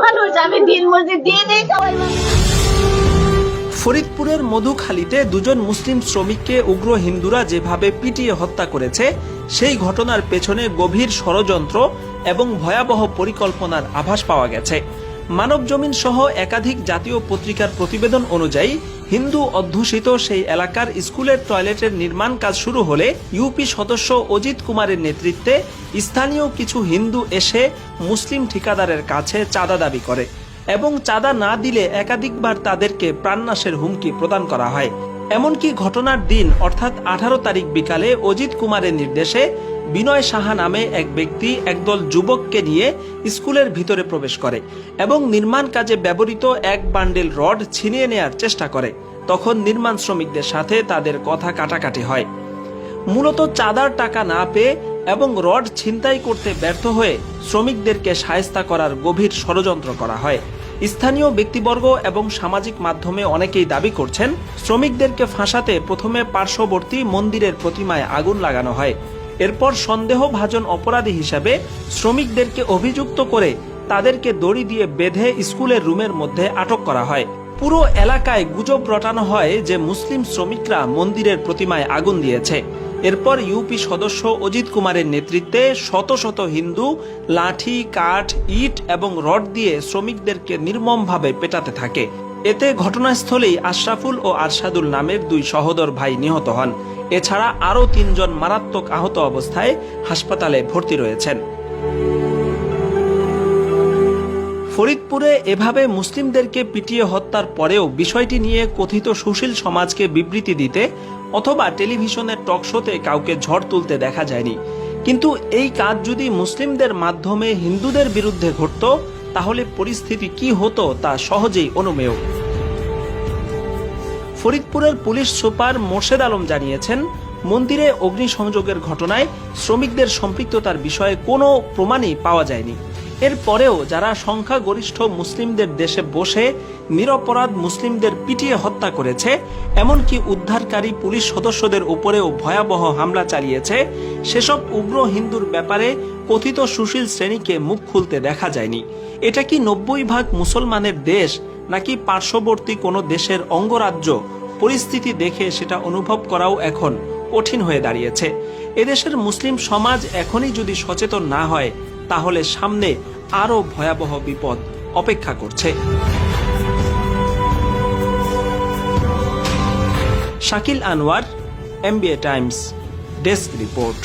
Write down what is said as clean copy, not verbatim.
মানুষ, আমি দিন মসজিদ দিয়ে দিই সবাই। ফরিদপুরের মধুখালীতে দুজন মুসলিম শ্রমিককে উগ্র হিন্দুরা যেভাবে পিটিয়ে হত্যা করেছে, সেই ঘটনার পেছনে গভীর ষড়যন্ত্র এবং ভয়াবহ পরিকল্পনার আভাস পাওয়া গেছে। মানবজমিন সহ একাধিক জাতীয় পত্রিকার প্রতিবেদন অনুযায়ী হিন্দু অধ্যুষিত সেই এলাকার স্কুলের টয়লেটের নির্মাণ কাজ শুরু হলে ইউপি সদস্য অজিত কুমারের নেতৃত্বে স্থানীয় কিছু হিন্দু এসে মুসলিম ঠিকাদারের কাছে চাঁদা দাবি করে এবং চাঁদা না দিলে একাধিকবার তাদেরকে প্রাণনাশের হুমকি প্রদান করা হয়। এমনকি ঘটনার দিন অর্থাৎ 18 তারিখ বিকালে অজিত কুমারের নির্দেশে বিনয় সাহা নামে এক ব্যক্তি একদল যুবককে নিয়ে স্কুলের ভিতরে প্রবেশ করে এবং নির্মাণ কাজে ব্যবহৃত এক বান্ডেল রড ছিনিয়ে নেয়ার চেষ্টা করে। তখন নির্মাণ শ্রমিকদের সাথে তাদের কথা কাটাকাটি হয়। মূলত চাঁদার টাকা না পেয়ে এবং রড ছিনতাই করতে ব্যর্থ হয়ে শ্রমিকদেরকে শায়েস্তা করার গভীর ষড়যন্ত্র করা হয়। স্থানীয় ব্যক্তিবর্গ এবং সামাজিক মাধ্যমে অনেকেই দাবি করছেন, শ্রমিকদেরকে ফাঁসাতে প্রথমে পার্শ্ববর্তী মন্দিরের প্রতিমায় আগুন লাগানো হয়। এরপর সন্দেহভাজন অপরাধী হিসাবে শ্রমিকদেরকে অভিযুক্ত করে তাদেরকে দড়ি দিয়ে বেঁধে স্কুলের রুমের মধ্যে আটক করা হয়। পুরো এলাকায় গুজব রটানো হয় যে মুসলিম শ্রমিকরা মন্দিরের প্রতিমায় আগুন দিয়েছে। এরপর ইউপি সদস্য অজিত কুমারের নেতৃত্বে শত শত হিন্দু লাঠি, কাঠ, ইট এবং রড দিয়ে শ্রমিকদেরকে নির্মমভাবে পেটাতে থাকে। এতে ঘটনাস্থলেই আশরাফুল ও আরশাদুল নামের দুই সহোদর ভাই নিহত হন। এছাড়া আরও 3 জন মারাত্মক আহত অবস্থায় হাসপাতালে ভর্তি রয়েছেন। ফরিদপুরে এভাবে মুসলিমদেরকে পিটিয়ে হত্যার পরেও বিষয়টি নিয়ে কথিত সুশীল সমাজকে বিবৃতি দিতে অথবা টেলিভিশনের টকশোতে কাউকে ঝড় তুলতে দেখা যায়নি। কিন্তু এই কাজ যদি মুসলিমদের মাধ্যমে হিন্দুদের বিরুদ্ধে ঘটত, তাহলে পরিস্থিতি কি হতো তা সহজেই অনুমেয়। ফরিদপুরের পুলিশ সুপার মোর্শেদ আলম জানিয়েছেন, মন্দিরে অগ্নিসংযোগের ঘটনায় শ্রমিকদের সম্পৃক্ততার বিষয়ে কোনো প্রমাণই পাওয়া যায়নি। এরপরেও যারা সংখ্যাগরিষ্ঠ মুসলিমদের দেশে বসে নিরপরাধ মুসলিমদের পিটিয়ে হত্যা করেছে, এমনকি উদ্ধারকারী পুলিশ সদস্যদের উপরেও ভয়াবহ হামলা চালিয়েছে, সেসব উগ্র হিন্দুর ব্যাপারে কথিত সুশীল শ্রেণীকে মুখ খুলতে দেখা যায়নি। এটা কি 90% মুসলমানের দেশ নাকি পার্শ্ববর্তী কোনো দেশের অঙ্গরাজ্য? পরিস্থিতি দেখে সেটা অনুভব করাও এখন কঠিন হয়ে দাঁড়িয়েছে। এদেশের মুসলিম সমাজ এখনই যদি সচেতন না হয়, তাহলে সামনে আরো ভয়াবহ বিপদ অপেক্ষা করছে। Shakil Anwar, MBA Times, desk report.